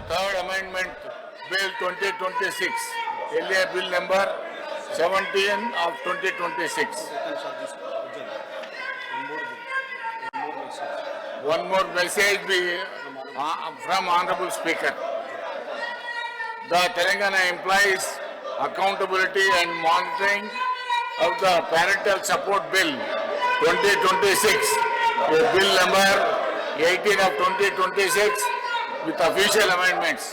third amendment bill 2026, earlier bill number 17 of 2026. One more message from Honorable Speaker. The Telangana implies accountability and monitoring of the Parental Support Bill 2026, bill number 18 of 2026 with official amendments.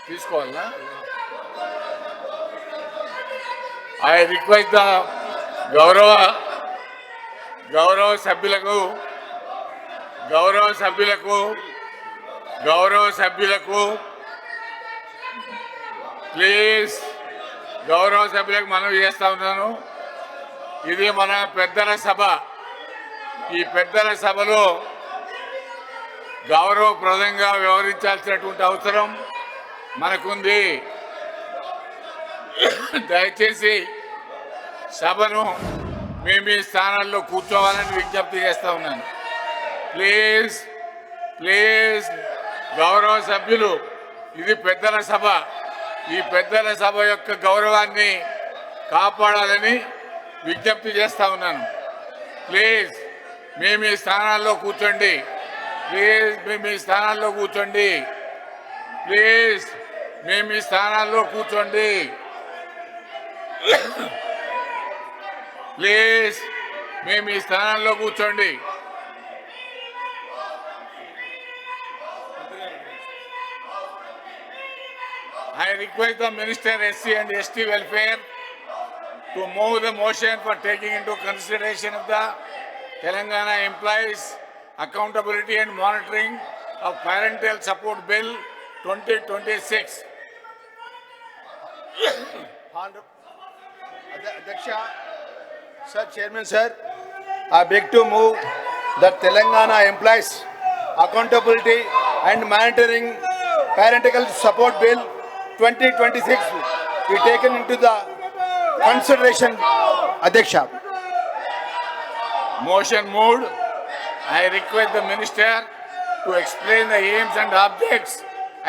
Please call, na? I request the గౌరవ సభ్యులకు please గౌరవ సభ్యులకు మనం చేస్తా ఉన్నాను. ఇది మన పెద్దల సభ. ఈ పెద్దల సభలో గౌరవప్రదంగా వ్యవహరించాల్సినటువంటి అవసరం మనకుంది. దయచేసి సభను మీ స్థానాల్లో కూర్చోవాలని విజ్ఞప్తి చేస్తా ఉన్నాను. ప్లీజ్ గౌరవ సభ్యులు, ఇది పెద్దల సభ. ఈ పెద్దల సభ యొక్క గౌరవాన్ని కాపాడాలని విజ్ఞప్తి చేస్తా ఉన్నాను. ప్లీజ్ మీ స్థానాల్లో కూర్చోండి. మీ స్థానాల్లో కూర్చోండి. ప్లీజ్ మీ స్థానాల్లో కూర్చోండి. ప్లీజ్ మీ స్థానాల్లో కూర్చోండి. I request the Minister SC and ST Welfare to move the motion for taking into consideration of the Telangana Employees Accountability and Monitoring of Parental Support Bill 2026. Adyaksha, Sir, Chairman Sir, I beg to move that Telangana Employees Accountability and Monitoring Parental Support Bill 2026 be taken into the consideration. Adyaksha. Motion moved. I request the Minister to explain the aims and objects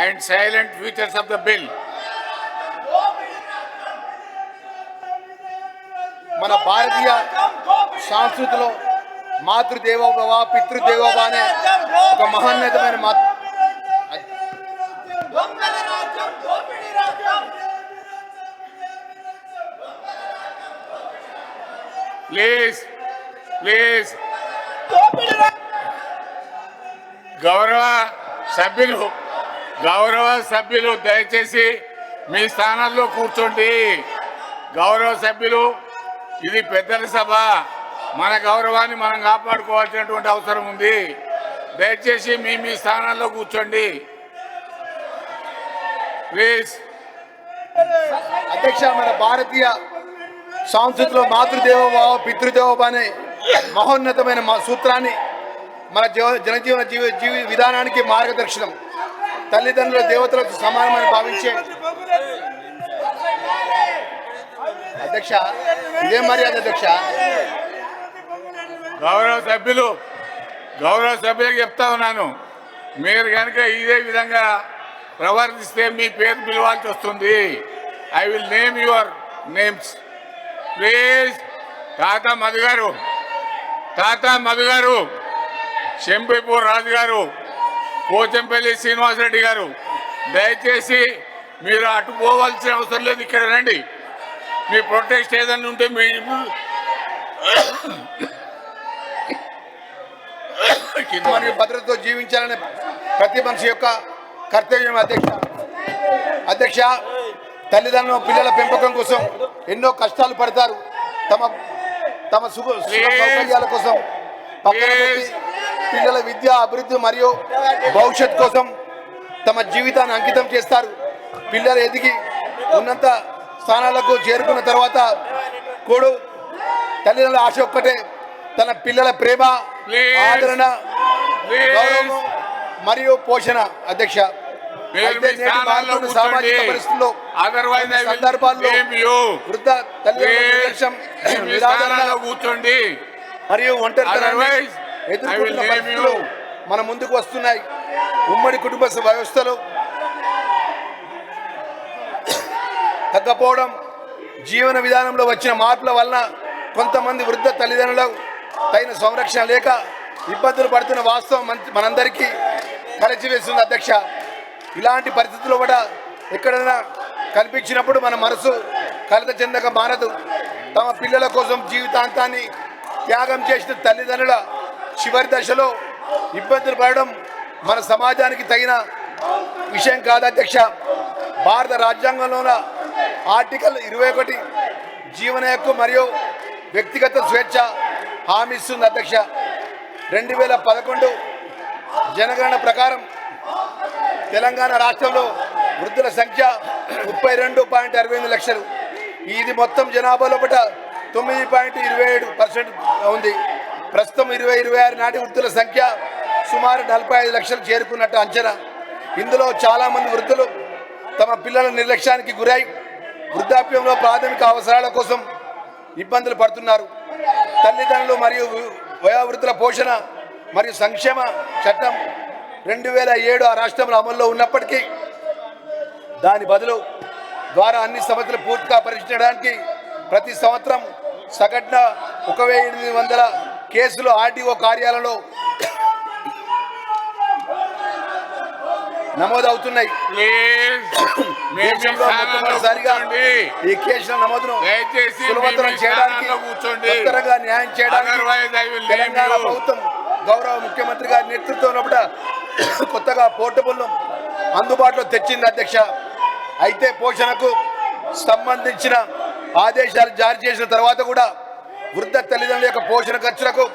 and silent features of the bill. మన భారతీయ సంస్కృతిలో మాతృదేవోభవ పితృదేవోభవ అనే ఒక మహోన్నతమైన please గౌరవ సభ్యులు దయచేసి మీ స్థానాల్లో కూర్చోండి. గౌరవ సభ్యులు, ఇది పెద్దల సభ. మన గౌరవాన్ని మనం కాపాడుకోవాల్సినటువంటి అవసరం ఉంది. దయచేసి మీ స్థానాల్లో కూర్చోండి. ప్లీజ్. అధ్యక్ష, మన భారతీయ సంస్కృతిలో మాతృదేవోభవ పితృదేవోభవ అనే మహోన్నతమైన సూత్రాన్ని మన జనజీవన జీవి విధానానికి మార్గదర్శనం. తల్లిదండ్రుల దేవతలకు సమానమని భావించే అధ్యక్ష, ఇదే మర్యాద అధ్యక్ష. గౌరవ సభ్యులకు చెప్తా ఉన్నాను, మీరు కనుక ఇదే విధంగా ప్రవర్తిస్తే మీ పేరు పిలవాల్సి వస్తుంది. I will name your names. Please. తాతా మధు గారు, శంపేపూర్ రాజు గారు, పోచంపల్లి శ్రీనివాసరెడ్డి గారు, దయచేసి మీరు అటు పోవాల్సిన అవసరం లేదు. ఇక్కడ రండి. మీ ప్రొటెస్ట్ ఏదైనా ఉంటే మరియు భద్రతతో జీవించాలనే ప్రతి మనిషి యొక్క కర్తవ్యం. అధ్యక్ష, తల్లిదండ్రులు పిల్లల పెంపకం కోసం ఎన్నో కష్టాలు పడతారు. తమ సుఖ సౌకర్యాల కోసం పక్కన పెట్టి పిల్లల విద్య అభివృద్ధి మరియు భవిష్యత్ కోసం తమ జీవితాన్ని అంకితం చేస్తారు. పిల్లలు ఎదిగి ఉన్నత స్థానాలకు చేరుకున్న తర్వాత తల్లిదండ్రుల ఆశ ఒక్కటే, తన పిల్లల ప్రేమ, ఆదరణ, గౌరవం మరియు పోషణ. అధ్యక్ష, సామాజిక పరిస్థితుల్లో సందర్భాల్లో వృద్ధ తల్లిదండ్రుల కూర్చోండి మరియు ఒంటరితనాన్ని ఎదుర్కొంటున్న పరిస్థితులు మన ముందుకు వస్తున్నాయి. ఉమ్మడి కుటుంబ వ్యవస్థలు తగ్గపోవడం, జీవన విధానంలో వచ్చిన మార్పుల వలన కొంతమంది వృద్ధ తల్లిదండ్రులకు తగిన సంరక్షణ లేక ఇబ్బందులు పడుతున్న వాస్తవం మనందరికీ కలిసివేస్తుంది అధ్యక్ష. ఇలాంటి పరిస్థితుల్లో కూడా ఎక్కడైనా కనిపించినప్పుడు మన మనసు కలత చెందక మానదు. తమ పిల్లల కోసం జీవితాంతాన్ని త్యాగం చేసిన తల్లిదండ్రుల చివరి దశలో ఇబ్బందులు పడడం మన సమాజానికి తగిన విషయం కాదు అధ్యక్ష. భారత రాజ్యాంగంలోన ఆర్టికల్ 21 జీవన హక్కు మరియు వ్యక్తిగత స్వేచ్ఛ హామీ ఇస్తుంది అధ్యక్ష. 2011 జనగణన ప్రకారం తెలంగాణ రాష్ట్రంలో వృద్ధుల సంఖ్య 32.68 లక్షలు. ఇది మొత్తం జనాభాలో 9.27% ఉంది. ప్రస్తుతం 2026 నాటి వృద్ధుల సంఖ్య సుమారు 45 లక్షలు చేరుకున్నట్టు అంచనా. ఇందులో చాలామంది వృద్ధులు తమ పిల్లల నిర్లక్ష్యానికి గురై వృద్ధాప్యంలో ప్రాథమిక అవసరాల కోసం ఇబ్బందులు పడుతున్నారు. తల్లిదండ్రులు మరియు వయోవృద్ధుల పోషణ మరియు సంక్షేమ చట్టం 2007 ఆ రాష్ట్రంలో అమల్లో ఉన్నప్పటికీ దాని బదులు ద్వారా అన్ని సమస్యలు పూర్తిగా పరిష్కరించడానికి ప్రతి సంవత్సరం సగటున 1800 కేసులు ఆర్టీఓ కార్యాలయంలో నమోదవుతున్నాయి. దేశంలో మొట్టమొదటిసారిగా ఈ కేసుల నమోదును సులభతరం చేయడానికి, ఉత్తరంగా న్యాయం చేయడానికి తెలంగాణ ప్రభుత్వం గౌరవ ముఖ్యమంత్రి గారి నేతృత్వంలో కొత్తగా పోర్టబుల్ను అందుబాటులో తెచ్చింది అధ్యక్ష. అయితే పోషణకు సంబంధించిన ఆదేశాలు జారీ చేసిన తర్వాత కూడా వృద్ధ తల్లిదండ్రుల యొక్క పోషణ ఖర్చులకు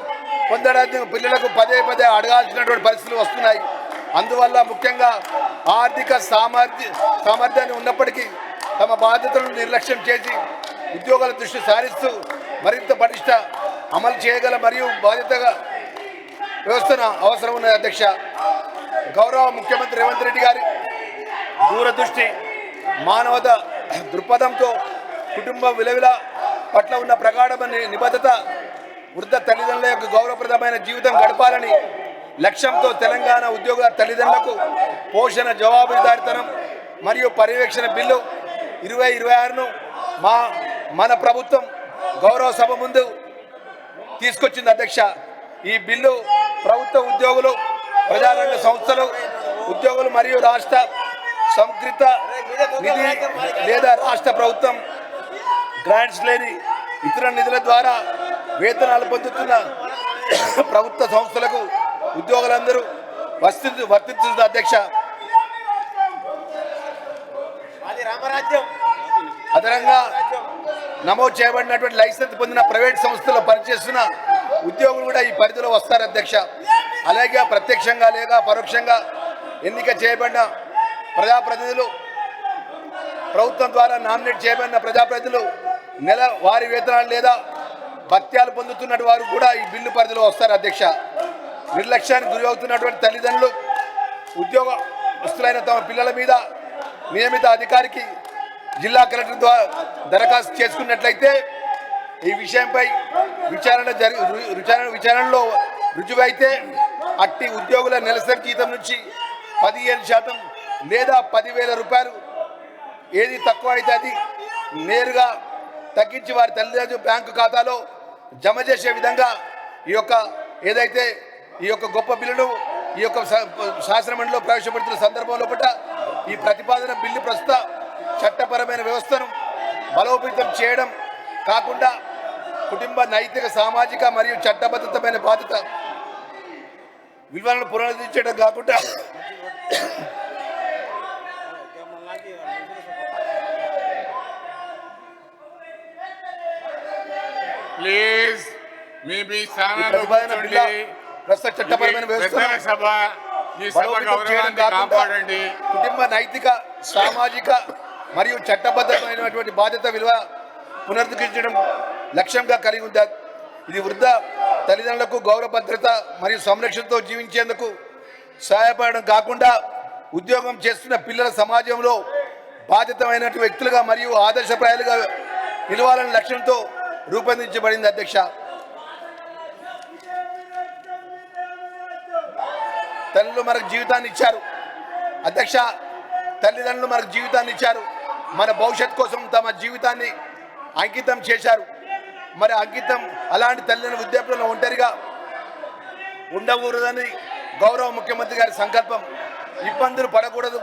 పొందడానికి పిల్లలకు పదే అడగాల్సినటువంటి పరిస్థితులు వస్తున్నాయి. అందువల్ల ముఖ్యంగా ఆర్థిక సామర్థ్యాన్ని ఉన్నప్పటికీ తమ బాధ్యతలను నిర్లక్ష్యం చేసి ఉద్యోగాల దృష్టి సారిస్తూ మరింత పటిష్ట అమలు చేయగల మరియు బాధ్యతగా వ్యవస్థను అవసరం ఉన్నది అధ్యక్ష. గౌరవ ముఖ్యమంత్రి రేవంత్ రెడ్డి గారి దూరదృష్టి, మానవత దృక్పథంతో కుటుంబ విలువల పట్ల ఉన్న ప్రగాఢమైన నిబద్ధత వృద్ధ తల్లిదండ్రుల యొక్క గౌరవప్రదమైన జీవితం గడపాలని లక్ష్యంతో తెలంగాణ ఉద్యోగ తల్లిదండ్రులకు పోషణ జవాబుదారీతనం మరియు పర్యవేక్షణ బిల్లు 2026ను మన ప్రభుత్వం గౌరవ సభ ముందు తీసుకొచ్చింది అధ్యక్ష. ఈ బిల్లు ప్రభుత్వ ఉద్యోగులు, ప్రజారంగ సంస్థలు, ఉద్యోగులు మరియు రాష్ట్ర సంకృత నిధి లేదా రాష్ట్ర ప్రభుత్వం గ్రాంట్స్ లేని ఇతర నిధుల ద్వారా వేతనాలు పొందుతున్న ప్రభుత్వ సంస్థలకు ఉద్యోగులందరూ వర్తిస్తుంది అధ్యక్ష. అదనంగా నమోదు చేయబడినటువంటి లైసెన్స్ పొందిన ప్రైవేట్ సంస్థల్లో పనిచేస్తున్న ఉద్యోగులు కూడా ఈ పరిధిలో వస్తారు అధ్యక్ష. అలాగే ప్రత్యక్షంగా లేదా పరోక్షంగా ఎన్నిక చేయబడిన ప్రజాప్రతినిధులు, ప్రభుత్వం ద్వారా నామినేట్ చేయబడిన ప్రజాప్రతినిధులు నెల వారి వేతనాలు లేదా భత్యాలు పొందుతున్నట్టు వారు కూడా ఈ బిల్లు పరిధిలో వస్తారు అధ్యక్ష. నిర్లక్ష్యానికి గురి అవుతున్నటువంటి తల్లిదండ్రులు ఉద్యోగస్తులైన తమ పిల్లల మీద నియమిత అధికారికి జిల్లా కలెక్టర్ ద్వారా దరఖాస్తు చేసుకున్నట్లయితే ఈ విషయంపై విచారణలో రుజువైతే అట్టి ఉద్యోగుల నెలసరి జీతం నుంచి 15% లేదా 10,000 రూపాయలు ఏది తక్కువ అయితే అది నేరుగా తగ్గించి వారి తల్లిదండ్రుల బ్యాంకు ఖాతాలో జమ చేసే విధంగా ఈ యొక్క గొప్ప బిల్లును ఈ యొక్క శాసనమండలిలో ప్రవేశపెడుతున్న సందర్భంలో ఈ ప్రతిపాదన బిల్లు ప్రస్తుత చట్టపరమైన వ్యవస్థను బలోపేతం చేయడం కాకుండా కుటుంబ నైతిక, సామాజిక మరియు చట్టబద్ధమైన బాధ్యత విలువలను పునరుద్ధరించడం కాకుండా ప్లీజ్ మీ ప్రస్తుత చట్టపరమైన కాపాడండి. కుటుంబ నైతిక, సామాజిక మరియు చట్టబద్ధమైనటువంటి బాధ్యత విలువ పునరుద్ధరించడం లక్ష్యంగా కలిగి ఉంది. ఇది వృద్ధ తల్లిదండ్రులకు గౌరవ భద్రత మరియు సంరక్షణతో జీవించేందుకు సహాయపడడం కాకుండా ఉద్యోగం చేస్తున్న పిల్లల సమాజంలో బాధ్యతమైన వ్యక్తులుగా మరియు ఆదర్శప్రాయాలుగా నిలవాలనే లక్ష్యంతో రూపొందించబడింది అధ్యక్ష. తల్లులు మనకు జీవితాన్ని ఇచ్చారు అధ్యక్ష. తల్లిదండ్రులు మనకు జీవితాన్ని ఇచ్చారు, మన భవిష్యత్ కోసం తమ జీవితాన్ని అంకితం చేశారు. మరి అంకితం అలాంటి తల్లిని వృద్ధాప్యంలో ఒంటరిగా ఉండకూడదని గౌరవ ముఖ్యమంత్రి గారి సంకల్పం. ఇబ్బందులు పడకూడదు,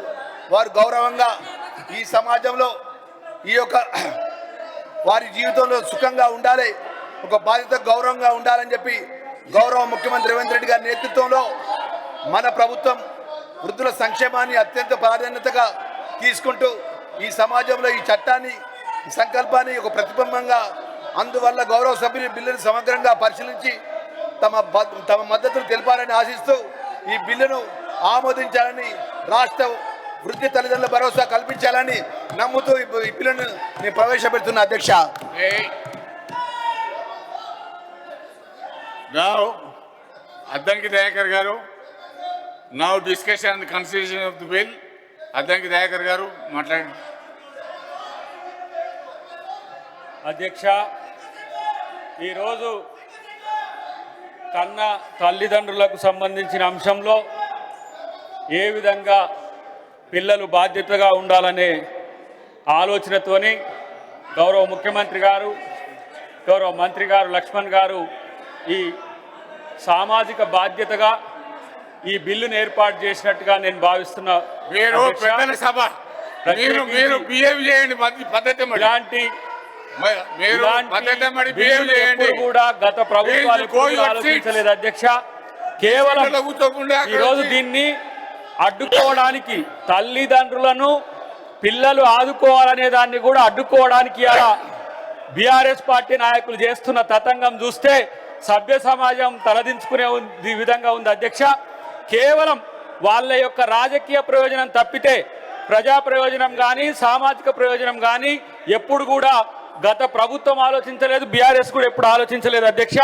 వారు గౌరవంగా ఈ సమాజంలో ఈ యొక్క వారి జీవితంలో సుఖంగా ఉండాలి, ఒక బాధ్యత గౌరవంగా ఉండాలని చెప్పి గౌరవ ముఖ్యమంత్రి రేవంత్ రెడ్డి గారి నేతృత్వంలో మన ప్రభుత్వం వృద్ధుల సంక్షేమాన్ని అత్యంత ప్రాధాన్యతగా తీసుకుంటూ ఈ సమాజంలో ఈ చట్టాన్ని ఈ సంకల్పాన్ని ఒక ప్రతిబింబంగా, అందువల్ల గౌరవ సభ్యులు బిల్లును సమగ్రంగా పరిశీలించి తమ మద్దతును తెలపాలని ఆశిస్తూ ఈ బిల్లును ఆమోదించాలని, రాష్ట్ర వృద్ధి తల్లిదండ్రుల భరోసా కల్పించాలని నమ్ముతూ ఈ బిల్లును నేను ప్రవేశపెడుతున్నా అధ్యక్ష. Now, Addanki Dayakar garu, now discussion and consideration of the bill. Addanki Dayakar garu, మాట్లాడండి. అధ్యక్ష, ఈరోజు కన్న తల్లిదండ్రులకు సంబంధించిన అంశంలో ఏ విధంగా పిల్లలు బాధ్యతగా ఉండాలనే ఆలోచనతోని గౌరవ ముఖ్యమంత్రి గారు, గౌరవ మంత్రి గారు లక్ష్మణ్ గారు ఈ సామాజిక బాధ్యతగా ఈ బిల్లును ఏర్పాటు చేసినట్టుగా నేను భావిస్తున్నా. మీరు పెద్దల సభ, మీరు బిహేవ్ చేయండి పద్ధతి ఇలాంటి కూడా గత ప్రభుత్వాలు ఆలోచించలేదు అధ్యక్ష. కేవలం ఈరోజు దీన్ని అడ్డుకోవడానికి, తల్లిదండ్రులను పిల్లలు ఆదుకోవాలనే దాన్ని కూడా అడ్డుకోవడానికి అలా బీఆర్ఎస్ పార్టీ నాయకులు చేస్తున్న తతంగం చూస్తే సభ్య సమాజం తలదించుకునే విధంగా ఉంది అధ్యక్ష. కేవలం వాళ్ళ యొక్క రాజకీయ ప్రయోజనం తప్పితే ప్రజా ప్రయోజనం కానీ సామాజిక ప్రయోజనం కానీ ఎప్పుడు కూడా గత ప్రభుత్వం ఆలోచించలేదు, బీఆర్ఎస్ కూడా ఎప్పుడు ఆలోచించలేదు అధ్యక్ష.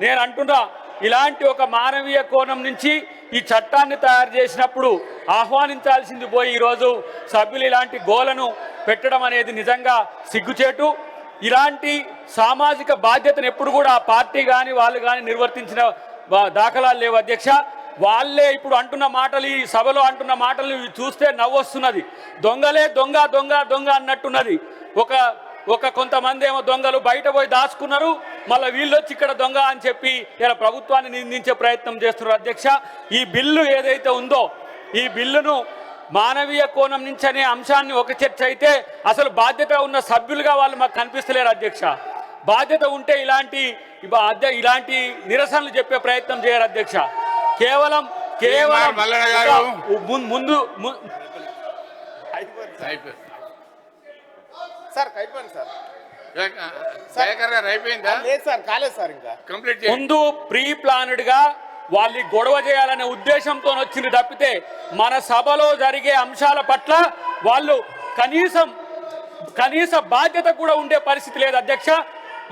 నేను అంటున్నా, ఇలాంటి ఒక మానవీయ కోణం నుంచి ఈ చట్టాన్ని తయారు చేసినప్పుడు ఆహ్వానించాల్సింది పోయి ఈరోజు సభ్యులు ఇలాంటి గోలను పెట్టడం అనేది నిజంగా సిగ్గుచేటు. ఇలాంటి సామాజిక బాధ్యతను ఎప్పుడు కూడా ఆ పార్టీ కానీ వాళ్ళు కానీ నిర్వర్తించిన దాఖలాలు లేవు అధ్యక్ష. వాళ్ళే ఇప్పుడు అంటున్న మాటలు, ఈ సభలో అంటున్న మాటలు చూస్తే నవ్వొస్తున్నది. దొంగలే దొంగ దొంగ దొంగ అన్నట్టున్నది. కొంతమంది ఏమో దొంగలు బయట పోయి దాచుకున్నారు, మళ్ళీ వీళ్ళు వచ్చి ఇక్కడ దొంగ అని చెప్పి ఇలా ప్రభుత్వాన్ని నిందించే ప్రయత్నం చేస్తున్నారు అధ్యక్ష. ఈ బిల్లు ఏదైతే ఉందో ఈ బిల్లును మానవీయ కోణం నుంచి అనే అంశాన్ని ఒక చర్చ అయితే అసలు బాధ్యత ఉన్న సభ్యులుగా వాళ్ళు మాకు కనిపిస్తలేరు అధ్యక్ష. బాధ్యత ఉంటే ఇలాంటి నిరసనలు చెప్పే ప్రయత్నం చేయరు అధ్యక్ష. కేవలం ముందు ముందు ప్రీ ప్లానెడ్ గా వాళ్ళు గొడవ చేయాలనే ఉద్దేశంతో వచ్చింది తప్పితే మన సభలో జరిగే అంశాల పట్ల వాళ్ళు కనీస బాధ్యత కూడా ఉండే పరిస్థితి లేదు అధ్యక్ష.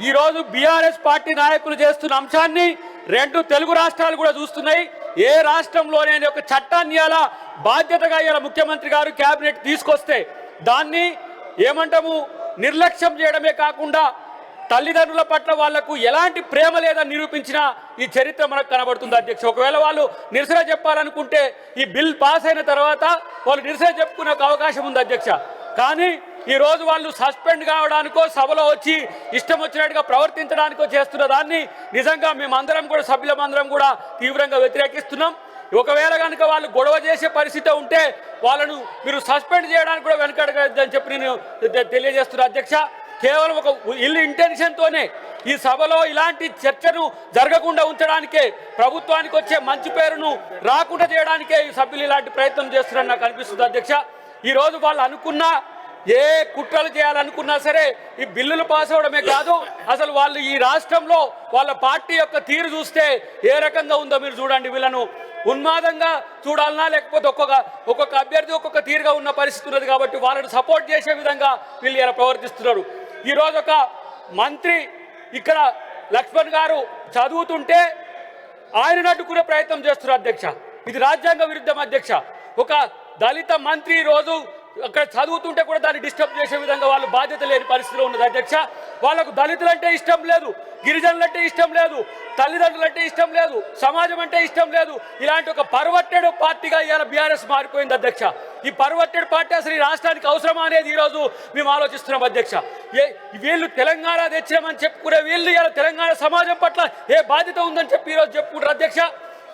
ఈరోజు బీఆర్ఎస్ పార్టీ నాయకులు చేస్తున్న అంశాన్ని 2 తెలుగు రాష్ట్రాలు కూడా చూస్తున్నాయి. ఏ రాష్ట్రంలోనే ఒక చట్టాన్ని అలా బాధ్యతగా ఇలా ముఖ్యమంత్రి గారు కేబినెట్ తీసుకొస్తే దాన్ని ఏమంటాము నిర్లక్ష్యం చేయడమే కాకుండా తల్లిదండ్రుల పట్ల వాళ్లకు ఎలాంటి ప్రేమ లేదని నిరూపించిన ఈ చరిత్ర మనకు కనబడుతుంది అధ్యక్ష. ఒకవేళ వాళ్ళు నిరసన చెప్పాలనుకుంటే ఈ బిల్ పాస్ అయిన తర్వాత వాళ్ళు నిరసన చెప్పుకునే అవకాశం ఉంది అధ్యక్ష. కానీ ఈరోజు వాళ్ళు సస్పెండ్ కావడానికో సభలో వచ్చి ఇష్టం వచ్చినట్టుగా ప్రవర్తించడానికో చేస్తున్న దాన్ని నిజంగా మేమందరం కూడా సభ్యులమందరం కూడా తీవ్రంగా వ్యతిరేకిస్తున్నాం. ఒకవేళ కనుక వాళ్ళు గొడవ చేసే పరిస్థితి ఉంటే వాళ్ళను మీరు సస్పెండ్ చేయడానికి కూడా వెనకడగద్దని చెప్పి నేను తెలియజేస్తున్నా అధ్యక్ష. కేవలం ఒక ఇల్లు ఇంటెన్షన్తోనే ఈ సభలో ఇలాంటి చర్చను జరగకుండా ఉంచడానికే, ప్రభుత్వానికి వచ్చే మంచి పేరును రాకుండా చేయడానికే ఈ సభ్యులు ఇలాంటి ప్రయత్నం చేస్తున్నారని నాకు అనిపిస్తుంది అధ్యక్ష. ఈరోజు వాళ్ళు అనుకున్న ఏ కుట్రలు చేయాలనుకున్నా సరే ఈ బిల్లులు పాస్ అవడమే కాదు, అసలు వాళ్ళు ఈ రాష్ట్రంలో వాళ్ళ పార్టీ యొక్క తీరు చూస్తే ఏ రకంగా ఉందో మీరు చూడండి. వీళ్ళను ఉన్మాదంగా చూడాలన్నా లేకపోతే ఒక్కొక్క అభ్యర్థి ఒక్కొక్క తీరుగా ఉన్న పరిస్థితి ఉన్నది. కాబట్టి వాళ్ళని సపోర్ట్ చేసే విధంగా వీళ్ళు ఇలా ప్రవర్తిస్తున్నారు. ఈరోజు ఒక మంత్రి ఇక్కడ లక్ష్మణ్ గారు చదువుతుంటే ఆయన అడ్డుకునే ప్రయత్నం చేస్తున్నారు అధ్యక్ష. ఇది రాజ్యాంగ విరుద్ధం అధ్యక్ష. ఒక దళిత మంత్రి ఈరోజు అక్కడ చదువుతుంటే కూడా దాన్ని డిస్టర్బ్ చేసే విధంగా వాళ్ళు బాధ్యత లేని పరిస్థితిలో ఉన్నది అధ్యక్ష. వాళ్ళకు దళితులంటే ఇష్టం లేదు, గిరిజనులంటే ఇష్టం లేదు, తల్లిదండ్రులంటే ఇష్టం లేదు, సమాజం అంటే ఇష్టం లేదు. ఇలాంటి ఒక పర్వర్టెడ్ పార్టీగా ఇవాళ బీఆర్ఎస్ మారిపోయింది అధ్యక్ష. ఈ పర్వర్టెడ్ పార్టీ అసలు ఈ రాష్ట్రానికి అవసరమా అనేది ఈరోజు మేము ఆలోచిస్తున్నాం అధ్యక్ష. వీళ్ళు తెలంగాణ తెచ్చామని చెప్పుకునే వీళ్ళు ఇలా తెలంగాణ సమాజం పట్ల ఏ బాధ్యత ఉందని చెప్పి ఈరోజు చెప్పుకుంటారు అధ్యక్ష.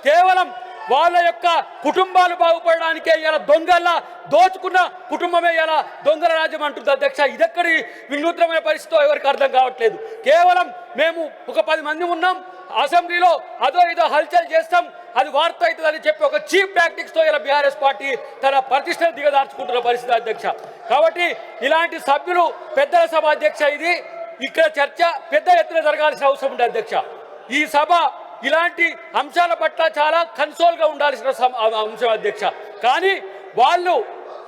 కేవలం వాళ్ళ యొక్క కుటుంబాలు బాగుపడడానికే ఇలా దొంగల్లా దోచుకున్న కుటుంబమే ఇలా దొంగల రాజ్యం అంటుంది అధ్యక్ష. ఇదెక్కడి వినూత్నమైన పరిస్థితి ఎవరికి అర్థం కావట్లేదు. కేవలం మేము ఒక 10 మంది ఉన్నాం అసెంబ్లీలో, అదో ఇదో హల్చల్ చేస్తాం, అది వార్త అవుతుందని చెప్పి ఒక చీప్ టాక్టిక్స్తో ఇలా బీఆర్ఎస్ పార్టీ తన ప్రతిష్టను దిగదార్చుకుంటున్న పరిస్థితి అధ్యక్ష. కాబట్టి ఇలాంటి సభ్యులు పెద్దల సభ అధ్యక్ష, ఇది ఇక్కడ చర్చ పెద్ద ఎత్తున జరగాల్సిన అవసరం ఉంది అధ్యక్ష. ఈ సభ ఇలాంటి అంశాల పట్ల చాలా కన్సోల్గా ఉండాల్సిన అంశం అధ్యక్ష. కానీ వాళ్ళు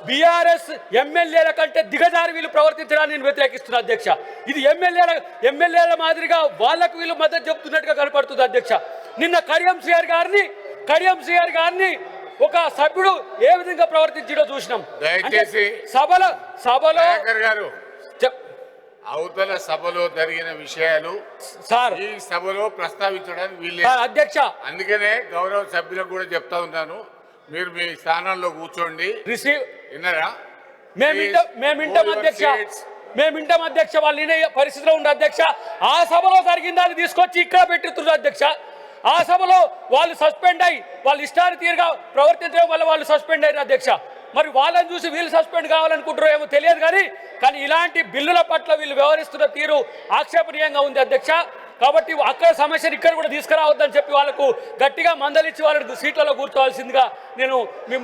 బీఆర్ఎస్ ఎమ్మెల్యేల కంటే దిగజారి వీళ్ళు ప్రవర్తించడాన్ని నేను వ్యతిరేకిస్తున్నా అధ్యక్ష. ఇది ఎమ్మెల్యేల మాదిరిగా వాళ్ళకు వీళ్ళు మద్దతు చెప్తున్నట్టుగా కనపడుతుంది అధ్యక్ష. నిన్న కడియం శ్రీహరి గారిని ఒక సభ్యుడు ఏ విధంగా ప్రవర్తించడో చూసినాం. దయచేసి సభలో గారు అవతల సభలో జరిగిన విషయాలు సార్ ఈ సభలో ప్రస్తావించడానికి వీల్లేదు అధ్యక్ష. అందుకనే గౌరవ సభ్యులకు కూడా చెప్తా ఉన్నాను, మీరు మీ స్థానంలో కూర్చోండి. విన్నారా? మేము వింటాం అధ్యక్ష. వాళ్ళు వినే పరిస్థితిలో ఉండే అధ్యక్ష. ఆ సభలో జరిగిన దాన్ని తీసుకొచ్చి ఇక్కడ పెట్టుతున్నారు అధ్యక్ష. ఆ సభలో వాళ్ళు సస్పెండ్ అయ్యి వాళ్ళు ఇష్టాన్ని తీరుగా ప్రవర్తించడం వల్ల వాళ్ళు సస్పెండ్ అయ్యారు అధ్యక్ష. మరి వాళ్ళని చూసి వీళ్ళు సస్పెండ్ కావాలనుకుంటారో ఏమో తెలియదు, కానీ ఇలాంటి బిల్లుల పట్ల వీళ్ళు వ్యవహరిస్తున్న తీరు ఆక్షేపణీయంగా ఉంది అధ్యక్ష. కాబట్టి అక్కడ సమస్యను ఇక్కడ కూడా తీసుకురావద్దని చెప్పి వాళ్ళకు గట్టిగా మందలిచ్చి వాళ్ళకి సీట్లలో కూర్చోవాల్సిందిగా నేను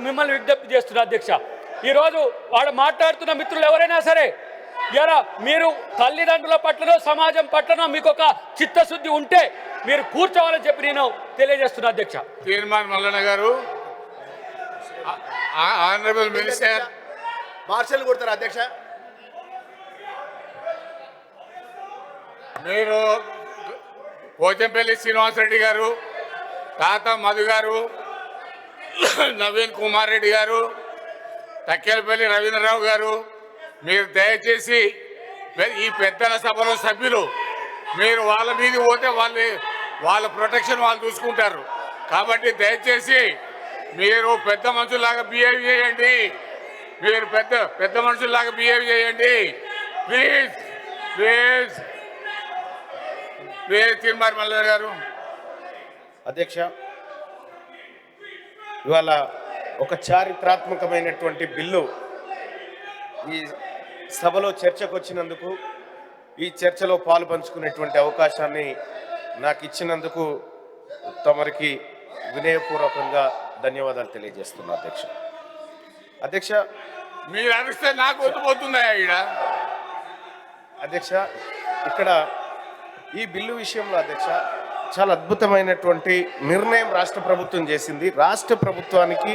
మిమ్మల్ని విజ్ఞప్తి చేస్తున్నా అధ్యక్ష. ఈరోజు వాళ్ళు మాట్లాడుతున్న మిత్రులు ఎవరైనా సరే ఇలా మీరు తల్లిదండ్రుల పట్లనో సమాజం పట్లనో మీకు ఒక చిత్తశుద్ధి ఉంటే మీరు కూర్చోవాలని చెప్పి నేను తెలియజేస్తున్నా అధ్యక్ష. తీర్మాన్ Mallanna garu, honourable minister martial కొడతారు అధ్యక్ష. మీరు పోచంపల్లి శ్రీనివాసరెడ్డి గారు, తాత మధు గారు, నవీన్ కుమార్ రెడ్డి గారు, తక్కేలపల్లి రవీంద్రరావు గారు, మీరు దయచేసి ఈ పెద్దల సభలో సభ్యులు మీరు వాళ్ళ మీద పోతే వాళ్ళ ప్రొటెక్షన్ వాళ్ళు చూసుకుంటారు. కాబట్టి దయచేసి మీరు పెద్ద మనుషుల్లాగా బిహేవ్ చేయండి. మీరు పెద్ద మనుషుల్లాగా బిహేవ్ చేయండి ప్లీజ్. తీర్మార్ మల్లయ్య గారు. అధ్యక్ష, ఇవాళ ఒక చారిత్రాత్మకమైనటువంటి బిల్లు ఈ సభలో చర్చకు వచ్చినందుకు, ఈ చర్చలో పాలు పంచుకునేటువంటి అవకాశాన్ని నాకు ఇచ్చినందుకు తమరికి వినయపూర్వకంగా ధన్యవాదాలు తెలియజేస్తున్నా అధ్యక్ష. మీరు అరిస్తే నాకు వద్దుపోతున్నాయా ఈడ? అధ్యక్ష, ఇక్కడ ఈ బిల్లు విషయంలో అధ్యక్ష చాలా అద్భుతమైనటువంటి నిర్ణయం రాష్ట్ర ప్రభుత్వం చేసింది. రాష్ట్ర ప్రభుత్వానికి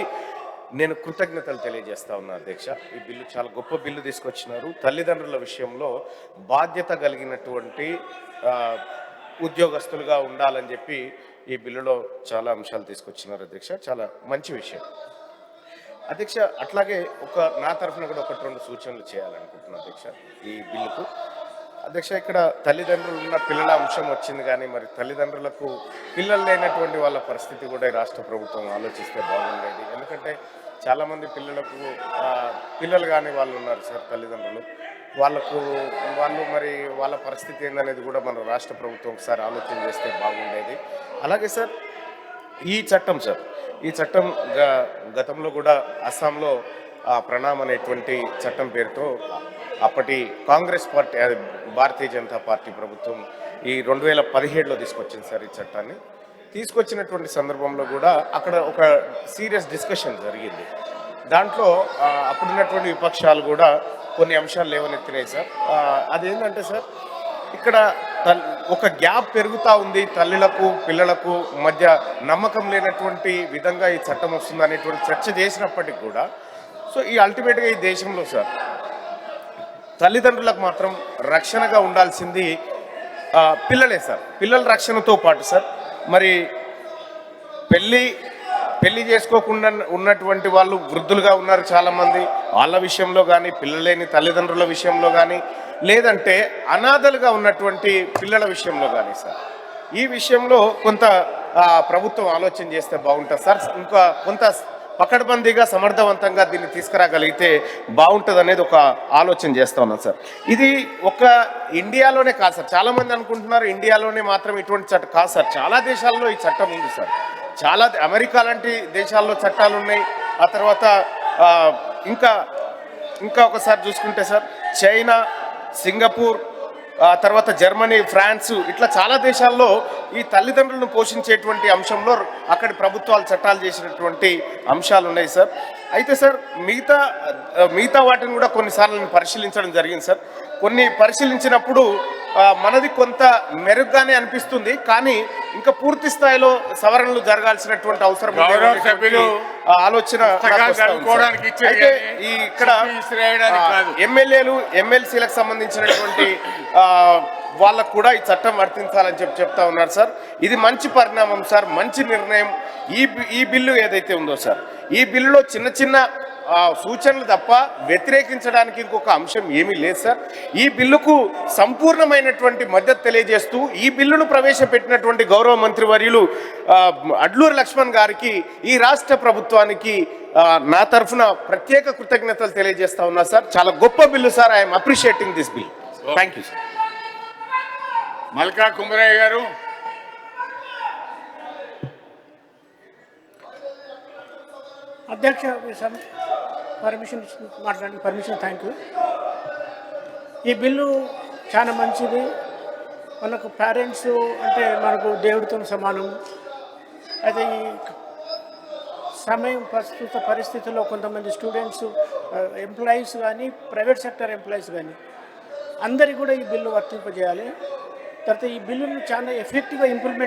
నేను కృతజ్ఞతలు తెలియజేస్తా ఉన్నా అధ్యక్ష. ఈ బిల్లు చాలా గొప్ప బిల్లు తీసుకొచ్చినారు. తల్లిదండ్రుల విషయంలో బాధ్యత కలిగినటువంటి ఉద్యోగస్తులుగా ఉండాలని చెప్పి ఈ బిల్లులో చాలా అంశాలు తీసుకొచ్చినారు అధ్యక్ష. చాలా మంచి విషయం అధ్యక్ష. అట్లాగే నా తరఫున కూడా 1-2 సూచనలు చేయాలనుకుంటున్నాను అధ్యక్ష ఈ బిల్లుకు. అధ్యక్ష, ఇక్కడ తల్లిదండ్రులు ఉన్న పిల్లల అంశం వచ్చింది, కానీ మరి తల్లిదండ్రులకు పిల్లలు లేనటువంటి వాళ్ళ పరిస్థితి కూడా ఈ రాష్ట్ర ప్రభుత్వం ఆలోచిస్తే బాగుండేది. ఎందుకంటే చాలామంది పిల్లలు కానీ వాళ్ళు ఉన్నారు సార్, తల్లిదండ్రులు వాళ్ళు మరి వాళ్ళ పరిస్థితి ఏందనేది కూడా మన రాష్ట్ర ప్రభుత్వం ఒకసారి ఆలోచన చేస్తే బాగుండేది. అలాగే సార్ ఈ చట్టం గతంలో కూడా అస్సాంలో ప్రణామ్ అనేటువంటి చట్టం పేరుతో అప్పటి కాంగ్రెస్ పార్టీ, భారతీయ జనతా పార్టీ ప్రభుత్వం ఈ 2017లో తీసుకొచ్చింది సార్. ఈ చట్టాన్ని తీసుకొచ్చినటువంటి సందర్భంలో కూడా అక్కడ ఒక సీరియస్ డిస్కషన్ జరిగింది. దాంట్లో అప్పుడున్నటువంటి విపక్షాలు కూడా కొన్ని అంశాలు లేవనెత్తినాయి సార్. అదేంటంటే సార్, ఇక్కడ ఒక గ్యాప్ పెరుగుతూ ఉంది, తల్లులకు పిల్లలకు మధ్య నమ్మకం లేనటువంటి విధంగా ఈ చట్టం వస్తుంది అనేటువంటి చర్చ చేసినప్పటికీ కూడా సో ఈ అల్టిమేట్గా ఈ దేశంలో సార్ తల్లిదండ్రులకు మాత్రం రక్షణగా ఉండాల్సింది పిల్లలే సార్. పిల్లల రక్షణతో పాటు సార్ మరి పెళ్లి చేసుకోకుండా ఉన్నటువంటి వాళ్ళు వృద్ధులుగా ఉన్నారు చాలామంది. వాళ్ళ విషయంలో కానీ, పిల్లలేని తల్లిదండ్రుల విషయంలో కానీ, లేదంటే అనాథలుగా ఉన్నటువంటి పిల్లల విషయంలో కానీ సార్, ఈ విషయంలో కొంత ప్రభుత్వం ఆలోచన చేస్తే బాగుంటుంది సార్. ఇంకా కొంత పకడ్బందీగా సమర్థవంతంగా దీన్ని తీసుకురాగలిగితే బాగుంటుంది అనేది ఒక ఆలోచన చేస్తూ ఉన్నాను సార్. ఇది ఒక ఇండియాలోనే కాదు సార్. చాలామంది అనుకుంటున్నారు ఇండియాలోనే మాత్రం ఇటువంటి చట్టం కాదు సార్. చాలా దేశాల్లో ఈ చట్టం ఉంది సార్. చాలా అమెరికా లాంటి దేశాల్లో చట్టాలు ఉన్నాయి. ఆ తర్వాత ఇంకా ఒకసారి చూసుకుంటే సార్, చైనా, సింగపూర్, తర్వాత జర్మనీ, ఫ్రాన్స్, ఇట్లా చాలా దేశాల్లో ఈ తల్లిదండ్రులను పోషించేటువంటి అంశంలో అక్కడి ప్రభుత్వాలు చట్టాలు చేసినటువంటి అంశాలు ఉన్నాయి సార్. అయితే సార్ మిగతా వాటిని కూడా కొన్నిసార్లు నేను పరిశీలించడం జరిగింది సార్. కొన్ని పరిశీలించినప్పుడు మనది కొంత మెరుగ్గానే అనిపిస్తుంది, కానీ ఇంకా పూర్తి స్థాయిలో సవరణలు జరగాల్సినటువంటి అవసరం ఆలోచన. అయితే ఇక్కడ ఎమ్మెల్యేలు, ఎమ్మెల్సీలకు సంబంధించినటువంటి వాళ్ళకు కూడా ఈ చట్టం వర్తించాలని చెప్తా ఉన్నారు సార్. ఇది మంచి పరిణామం సార్, మంచి నిర్ణయం. ఈ బిల్లు ఏదైతే ఉందో సార్, ఈ బిల్లులో చిన్న చిన్న సూచనలు తప్ప వ్యతిరేకించడానికి ఇంకొక అంశం ఏమీ లేదు సార్. ఈ బిల్లుకు సంపూర్ణమైనటువంటి మద్దతు తెలియజేస్తూ ఈ బిల్లును ప్రవేశపెట్టినటువంటి గౌరవ మంత్రివర్యులు అడ్లూరి లక్ష్మణ్ గారికి, ఈ రాష్ట్ర ప్రభుత్వానికి నా తరఫున ప్రత్యేక కృతజ్ఞతలు తెలియజేస్తా ఉన్నా సార్. చాలా గొప్ప bill sir. I'm appreciating this bill. Thank you sir. Malka Kumaraiah గారు. అధ్యక్ష, పర్మిషన్ మాట్లాడి పర్మిషన్ థ్యాంక్ యూ. ఈ బిల్లు చాలా మంచిది. మనకు పేరెంట్స్ అంటే మనకు దేవుడితో సమానం. అయితే ఈ ప్రస్తుత పరిస్థితుల్లో కొంతమంది స్టూడెంట్స్, ఎంప్లాయీస్ కానీ, ప్రైవేట్ సెక్టర్ ఎంప్లాయీస్ కానీ అందరికీ కూడా ఈ బిల్లు వర్తింపజేయాలి. తర్వాత ఈ బిల్లును చాలా ఎఫెక్టివ్గా ఇంప్లిమెంట్